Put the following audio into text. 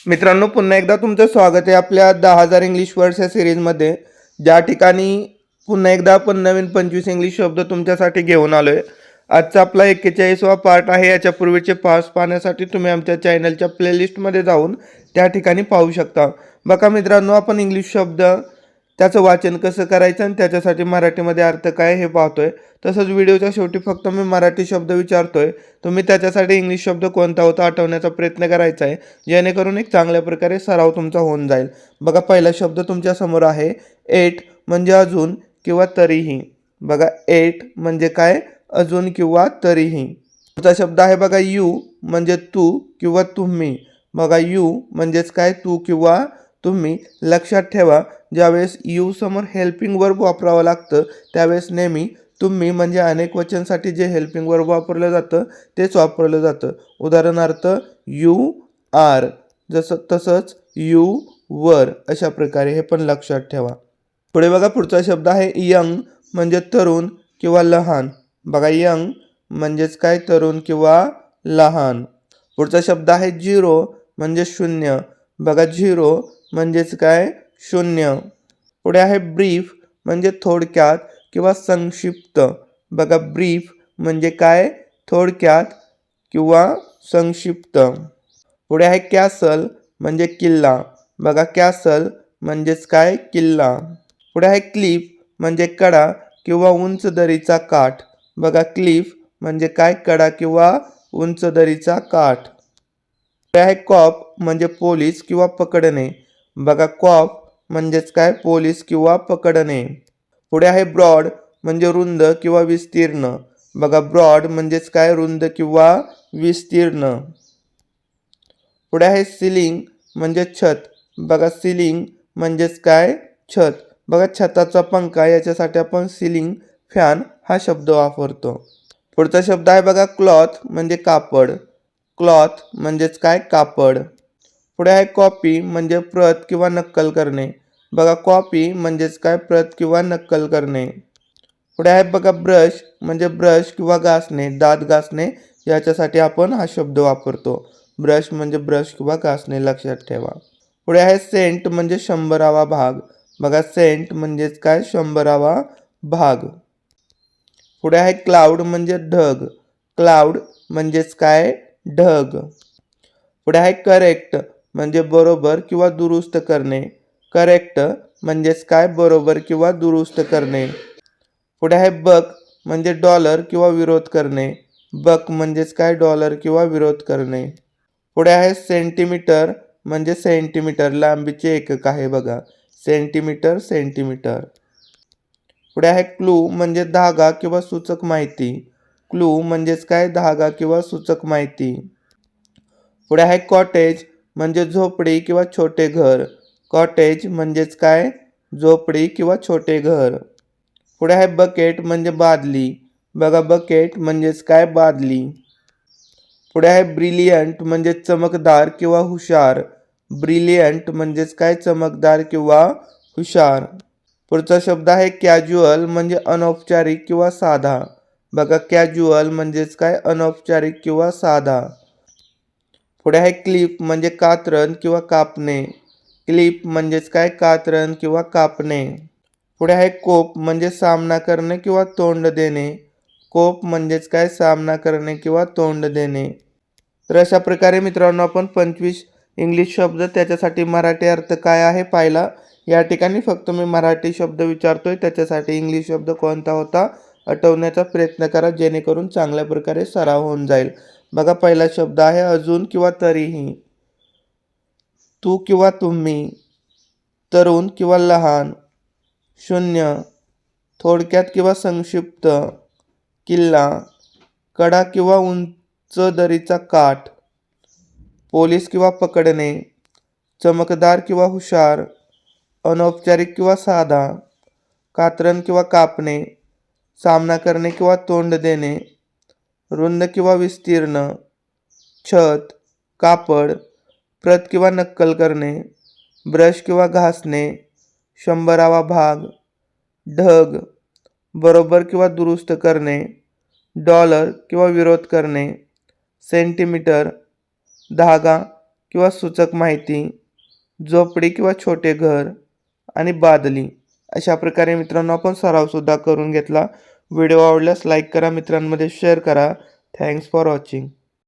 मित्रांनो, पुन्हा एकदा तुमचं स्वागत आहे आपल्या 10,000 इंग्लिश वर्ड्स या सिरीजमध्ये. ज्या ठिकाणी पुन्हा एकदा आपण नवीन 25 इंग्लिश शब्द तुमच्यासाठी घेऊन आलो आहे. आजचा आपला 41वा पार्ट आहे. याच्या पूर्वीचे पार्ट्स पाहण्यासाठी तुम्ही आमच्या चॅनलच्या प्लेलिस्टमध्ये जाऊन त्या ठिकाणी पाहू शकता. बघा मित्रांनो, आपण इंग्लिश शब्द त्याचं वाचन कसं करायचं आणि त्याच्यासाठी मराठीमध्ये अर्थ काय हे पाहतोय. तसंच व्हिडिओच्या शेवटी फक्त मी मराठी शब्द विचारतोय, तुम्ही त्याच्यासाठी इंग्लिश शब्द कोणता होता आठवण्याचा प्रयत्न करायचा आहे, जेणेकरून एक चांगल्या प्रकारे सराव तुमचा होऊन जाईल. बघा, पहिला शब्द तुमच्या समोर आहे एट, म्हणजे अजून किंवा तरीही. बघा, एट म्हणजे काय? अजून किंवा तरीही. पुढचा शब्द आहे बघा यू, म्हणजे तू किंवा तुम्ही. बघा, यू म्हणजेच काय? तू किंवा तुम्ही. लक्षात ठेवा, ज्यावेळेस यू समोर हेल्पिंग वर्ब वापरावं लागतं त्यावेळेस नेहमी तुम्ही म्हणजे अनेक वचनसाठी जे हेल्पिंग वर्ब वापरलं जातं तेच वापरलं जातं. उदाहरणार्थ यू आर, तसंच यू वर, अशा प्रकारे. हे पण लक्षात ठेवा. पुढे बघा, पुढचा शब्द आहे यंग, म्हणजे तरुण किंवा लहान. बघा, यंग म्हणजेच काय? तरुण किंवा लहान. पुढचा शब्द आहे झिरो, म्हणजे शून्य. बघा, झिरो म्हणजेच काय? शून्य. पुढे आहे ब्रीफ, म्हणजे थोडक्यात किंवा संक्षिप्त. बघा, ब्रीफ म्हणजे काय? थोडक्यात किंवा संक्षिप्त. पुढे आहे कॅसल, म्हणजे किल्ला. बघा, कॅसल म्हणजेच काय? किल्ला. पुढे आहे क्लिफ, म्हणजे कडा किंवा उंच दरीचा काठ. बघा, क्लिफ म्हणजे काय? कडा किंवा उंच दरीचा काठ. पुढे आहे कॉप, म्हणजे पोलीस किंवा पकडणे. बघा, कॉप म्हणजेच काय? पोलीस किंवा पकडणे. पुढे आहे ब्रॉड, म्हणजे रुंद किंवा विस्तीर्ण. बघा, ब्रॉड म्हणजेच काय? रुंद किंवा विस्तीर्ण. पुढे आहे सिलिंग, म्हणजे छत. बघा, सिलिंग म्हणजेच काय? छत. बघा, छताचा पंखा, याच्यासाठी आपण सिलिंग फॅन हा शब्द वापरतो. पुढचा शब्द आहे बघा क्लॉथ, म्हणजे कापड. क्लॉथ म्हणजेच काय? कापड. पुढे आहे कॉपी, म्हणजे प्रत किंवा नक्कल करणे. बघा, कॉपी म्हणजेच काय? प्रत किंवा नक्कल करणे. पुढे आहे बघा ब्रश, म्हणजे ब्रश किंवा घासणे, दात घासणे, याच्यासाठी आपण हा शब्द वापरतो. ब्रश म्हणजे ब्रश किंवा घासणे, लक्षात ठेवा. पुढे आहे सेंट, म्हणजे 100वा भाग. बघा, सेंट म्हणजेच काय? 100वा भाग. पुढे आहे क्लाउड, म्हणजे ढग. क्लाउड म्हणजेच काय? ढग. पुढे आहे करेक्ट, म्हणजे बरोबर किंवा दुरुस्त करणे. करेक्ट म्हणजेच काय? बरोबर किंवा दुरुस्त करणे. पुढे आहे बक, म्हणजे डॉलर किंवा विरोध करणे. बक म्हणजेच काय? डॉलर किंवा विरोध करणे. पुढे आहे सेंटीमीटर, म्हणजे सेंटीमीटर, लांबीचे एकक आहे. बघा, सेंटीमीटर, सेंटीमीटर. पुढे आहे क्लू, म्हणजे धागा किंवा सूचक माहिती. क्लू म्हणजेच काय? धागा किंवा सूचक माहिती. पुढे आहे कॉटेज, म्हणजे झोपडी किंवा छोटे घर. कॉटेज म्हणजेच काय? झोपडी किंवा छोटे घर. पुढे आहे बकेट, म्हणजे बादली. बघा, बकेट म्हणजेच काय? बादली. पुढे आहे ब्रिलियंट, म्हणजे चमकदार किंवा हुशार. ब्रिलियंट म्हणजेच काय? चमकदार किंवा हुशार. पुढचा शब्द आहे कॅज्युअल, म्हणजे अनौपचारिक किंवा साधा. बघा, कॅज्युअल म्हणजेच काय? अनौपचारिक किंवा साधा. पुढे आहे क्लिप, म्हणजे कात्रण किंवा कापणे. क्लिप म्हणजेच काय? कात्रण किंवा कापणे. पुढे आहे कोप, म्हणजे सामना करणे किंवा तोंड देणे. कोप म्हणजेच काय? सामना करणे किंवा तोंड देणे. तर अशा प्रकारे मित्रांनो, आपण 25 इंग्लिश शब्द त्याच्यासाठी मराठी अर्थ काय आहे पाहिला. या ठिकाणी फक्त मी मराठी शब्द विचारतोय, त्याच्यासाठी इंग्लिश शब्द कोणता होता आठवण्याचा प्रयत्न करा, जेणेकरून चांगल्या प्रकारे सराव होऊन जाईल. बघा, पहिला शब्द आहे अजून किंवा तरीही. तू किंवा तुम्ही, तरुण किंवा लहान, शून्य, थोडक्यात किंवा संक्षिप्त, किल्ला, कडा किंवा उंच दरीचा काठ, पोलीस किंवा पकडणे, चमकदार किंवा हुशार, अनौपचारिक किंवा साधा, कात्रण किंवा कापणे, सामना करणे किंवा तोंड देणे, रुंद किंवा विस्तीर्ण, छत, कापड, प्रत किंवा नक्कल करणे, ब्रश किंवा घासणे, 100वा भाग, ढग, बरोबर किंवा दुरुस्त करणे, डॉलर किंवा विरोध करणे, सेंटीमीटर, धागा किंवा सूचक माहिती, झोपडी किंवा छोटे घर आणि बादली अशा प्रकारे मित्रांनो आपण सरावसुद्धा करून घेतला. व्हिडिओ आवडल्यास लाईक करा, मित्रांमध्ये शेअर करा. Thanks for watching.